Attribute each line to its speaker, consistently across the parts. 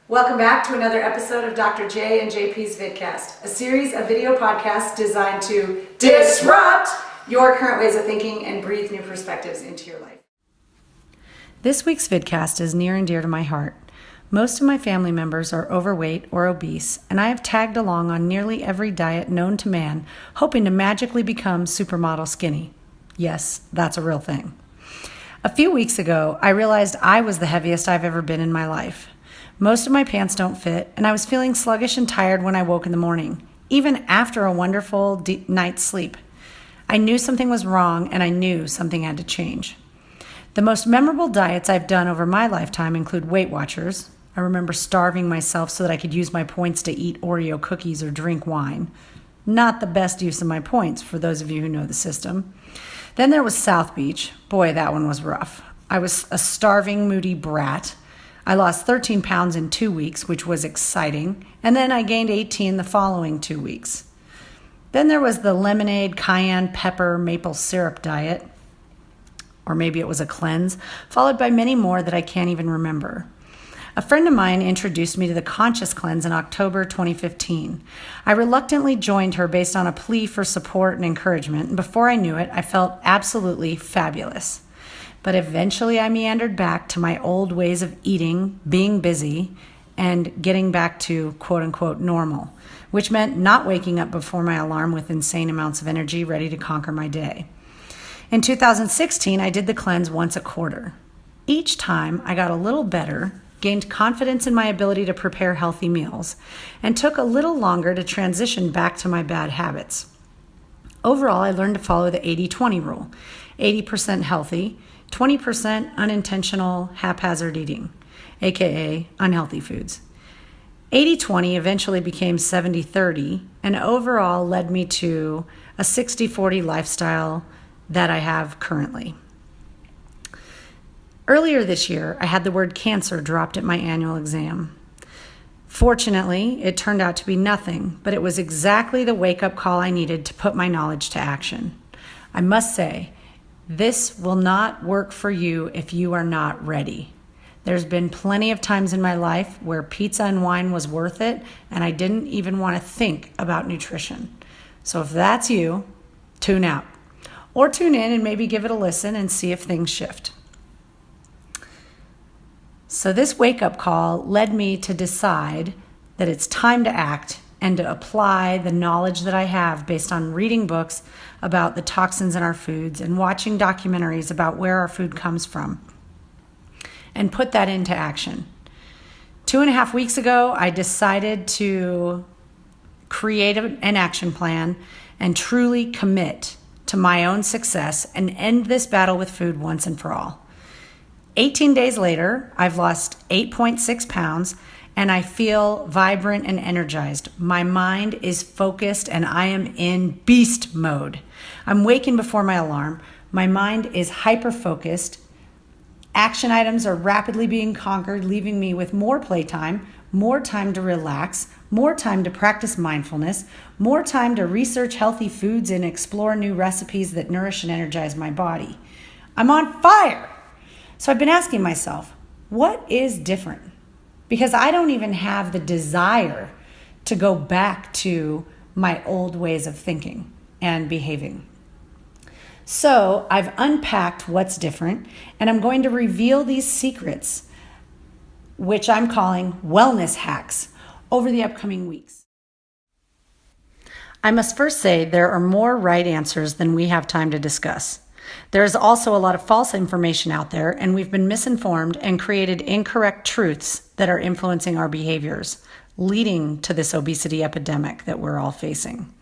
Speaker 1: Welcome back to another episode of Dr. Jea and JP's vidcast, a series of video podcasts designed to disrupt your current ways of thinking and breathe new perspectives into your life. This week's vidcast is near and dear to my heart. Most of my family members are overweight or obese, and I have tagged along on nearly every diet known to man, hoping to magically become supermodel skinny. Yes, that's a real thing. A few weeks ago, I realized I was the heaviest I've ever been in my life. Most of my pants don't fit, and I was feeling sluggish and tired when I woke in the morning, even after a wonderful night's sleep. I knew something was wrong, and I knew something had to change. The most memorable diets I've done over my lifetime include Weight Watchers. I remember starving myself so that I could use my points to eat Oreo cookies or drink wine. Not the best use of my points, for those of you who know the system. Then there was South Beach. Boy, that one was rough. I was a starving, moody brat. I lost 13 pounds in 2 weeks, which was exciting, and then I gained 18 the following 2 weeks. Then there was the lemonade, cayenne pepper, maple syrup diet, or maybe it was a cleanse, followed by many more that I can't even remember. A friend of mine introduced me to the Conscious Cleanse in October 2015. I reluctantly joined her based on a plea for support and encouragement, and before I knew it, I felt absolutely fabulous. But eventually I meandered back to my old ways of eating, being busy, and getting back to quote-unquote normal, which meant not waking up before my alarm with insane amounts of energy ready to conquer my day. In 2016, I did the cleanse once a quarter. Each time I got a little better, gained confidence in my ability to prepare healthy meals, and took a little longer to transition back to my bad habits. Overall, I learned to follow the 80-20 rule, 80% healthy, 20% unintentional haphazard eating, aka unhealthy foods. 80-20 eventually became 70-30 and overall led me to a 60-40 lifestyle that I have currently. Earlier this year, I had the word cancer dropped at my annual exam. Fortunately, it turned out to be nothing, but it was exactly the wake-up call I needed to put my knowledge to action. I must say, this will not work for you if you are not ready. There's been plenty of times in my life where pizza and wine was worth it, and I didn't even want to think about nutrition. So if that's you, tune out. Or tune in and maybe give it a listen and see if things shift. So this wake-up call led me to decide that it's time to act and to apply the knowledge that I have based on reading books about the toxins in our foods and watching documentaries about where our food comes from, and put that into action. 2.5 weeks ago, I decided to create an action plan and truly commit to my own success and end this battle with food once and for all. 18 days later, I've lost 8.6 pounds and I feel vibrant and energized. My mind is focused and I am in beast mode. I'm waking before my alarm. My mind is hyper-focused. Action items are rapidly being conquered, leaving me with more playtime, more time to relax, more time to practice mindfulness, more time to research healthy foods and explore new recipes that nourish and energize my body. I'm on fire! So I've been asking myself, what is different? Because I don't even have the desire to go back to my old ways of thinking and behaving. So I've unpacked what's different, and I'm going to reveal these secrets, which I'm calling wellness hacks, over the upcoming weeks. I must first say there are more right answers than we have time to discuss. There is also a lot of false information out there, and we've been misinformed and created incorrect truths that are influencing our behaviors, leading to this obesity epidemic that we're all facing.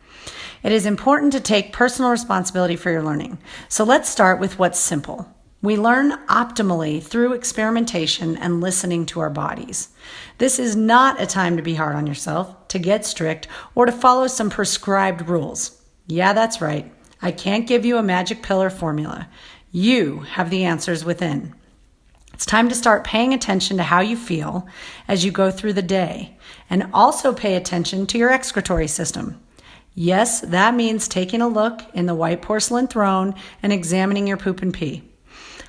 Speaker 1: It is important to take personal responsibility for your learning. So let's start with what's simple. We learn optimally through experimentation and listening to our bodies. This is not a time to be hard on yourself, to get strict, or to follow some prescribed rules. Yeah, that's right. I can't give you a magic pill or formula. You have the answers within. It's time to start paying attention to how you feel as you go through the day, and also pay attention to your excretory system. Yes, that means taking a look in the white porcelain throne and examining your poop and pee.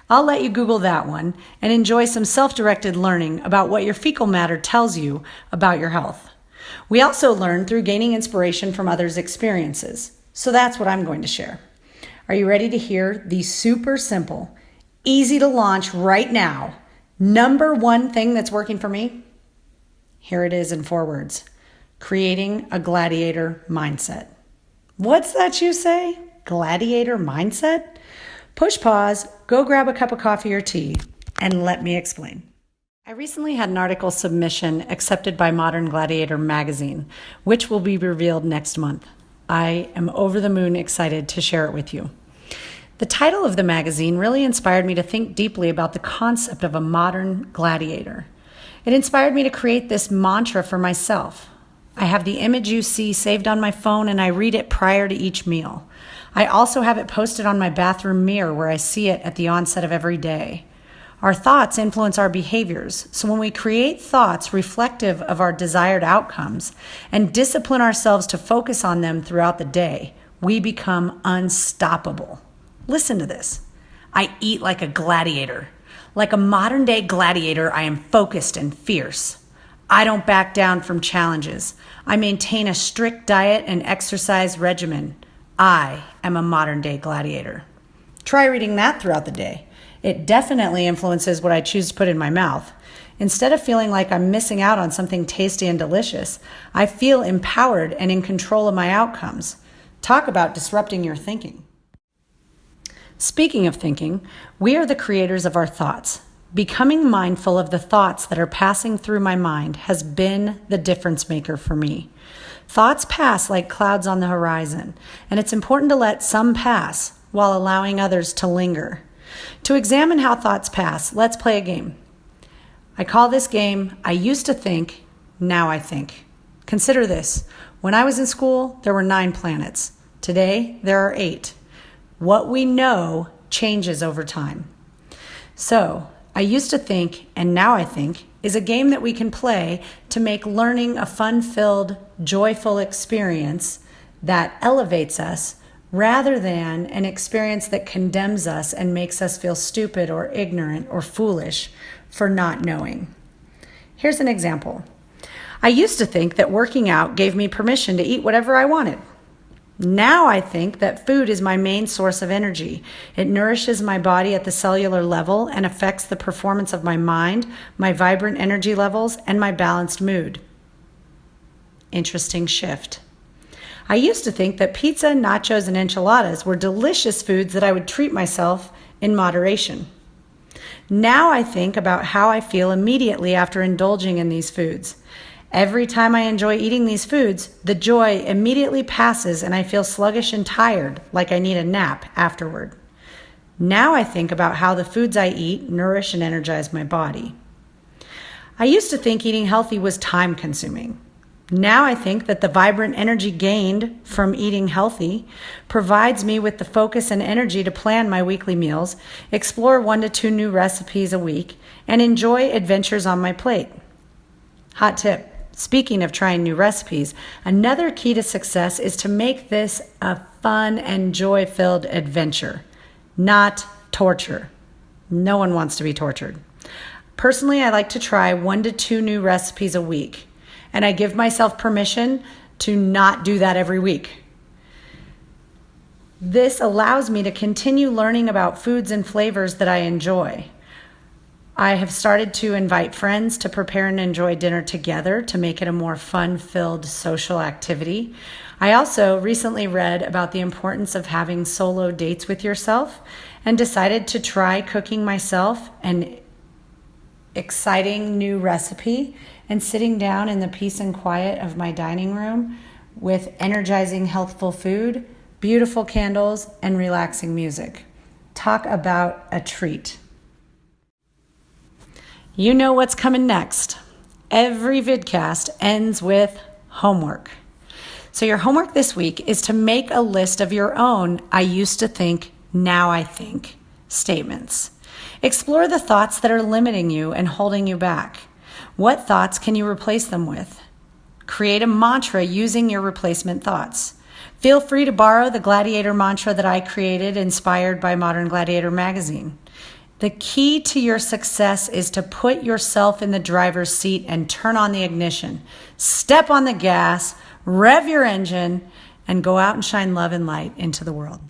Speaker 1: I'll let you Google that one and enjoy some self-directed learning about what your fecal matter tells you about your health. We also learn through gaining inspiration from others' experiences. So that's what I'm going to share. Are you ready to hear the super simple, easy to launch right now, number one thing that's working for me? Here it is in 4 words. Creating a gladiator mindset. What's that you say? Gladiator mindset? Push pause, go grab a cup of coffee or tea, and let me explain. I recently had an article submission accepted by Modern Gladiator magazine, which will be revealed next month. I am over the moon excited to share it with you. The title of the magazine really inspired me to think deeply about the concept of a modern gladiator. It inspired me to create this mantra for myself. I have the image you see saved on my phone and I read it prior to each meal. I also have it posted on my bathroom mirror where I see it at the onset of every day. Our thoughts influence our behaviors, so when we create thoughts reflective of our desired outcomes and discipline ourselves to focus on them throughout the day, we become unstoppable. Listen to this. I eat like a gladiator. Like a modern day gladiator, I am focused and fierce. I don't back down from challenges. I maintain a strict diet and exercise regimen. I am a modern day gladiator. Try reading that throughout the day. It definitely influences what I choose to put in my mouth. Instead of feeling like I'm missing out on something tasty and delicious, I feel empowered and in control of my outcomes. Talk about disrupting your thinking. Speaking of thinking, we are the creators of our thoughts. Becoming mindful of the thoughts that are passing through my mind has been the difference maker for me. Thoughts pass like clouds on the horizon, and it's important to let some pass while allowing others to linger. To examine how thoughts pass, let's play a game. I call this game, I used to think, now I think. Consider this. When I was in school, there were 9 planets. Today, there are 8. What we know changes over time. So, I used to think, and now I think, is a game that we can play to make learning a fun-filled, joyful experience that elevates us rather than an experience that condemns us and makes us feel stupid or ignorant or foolish for not knowing. Here's an example. I used to think that working out gave me permission to eat whatever I wanted. Now I think that food is my main source of energy. It nourishes my body at the cellular level and affects the performance of my mind, my vibrant energy levels, and my balanced mood. Interesting shift. I used to think that pizza, nachos, and enchiladas were delicious foods that I would treat myself in moderation. Now I think about how I feel immediately after indulging in these foods. Every time I enjoy eating these foods, the joy immediately passes and I feel sluggish and tired, like I need a nap afterward. Now I think about how the foods I eat nourish and energize my body. I used to think eating healthy was time-consuming. Now I think that the vibrant energy gained from eating healthy provides me with the focus and energy to plan my weekly meals, explore 1 to 2 new recipes a week, and enjoy adventures on my plate. Hot tip. Speaking of trying new recipes, another key to success is to make this a fun and joy-filled adventure, not torture. No one wants to be tortured. Personally, I like to try 1 to 2 new recipes a week, and I give myself permission to not do that every week. This allows me to continue learning about foods and flavors that I enjoy. I have started to invite friends to prepare and enjoy dinner together to make it a more fun-filled social activity. I also recently read about the importance of having solo dates with yourself and decided to try cooking myself an exciting new recipe and sitting down in the peace and quiet of my dining room with energizing, healthful food, beautiful candles, and relaxing music. Talk about a treat. You know what's coming next. Every vidcast ends with homework. So your homework this week is to make a list of your own I used to think, now I think statements. Explore the thoughts that are limiting you and holding you back. What thoughts can you replace them with? Create a mantra using your replacement thoughts. Feel free to borrow the Gladiator mantra that I created, inspired by Modern Gladiator magazine. The key to your success is to put yourself in the driver's seat and turn on the ignition. Step on the gas, rev your engine, and go out and shine love and light into the world.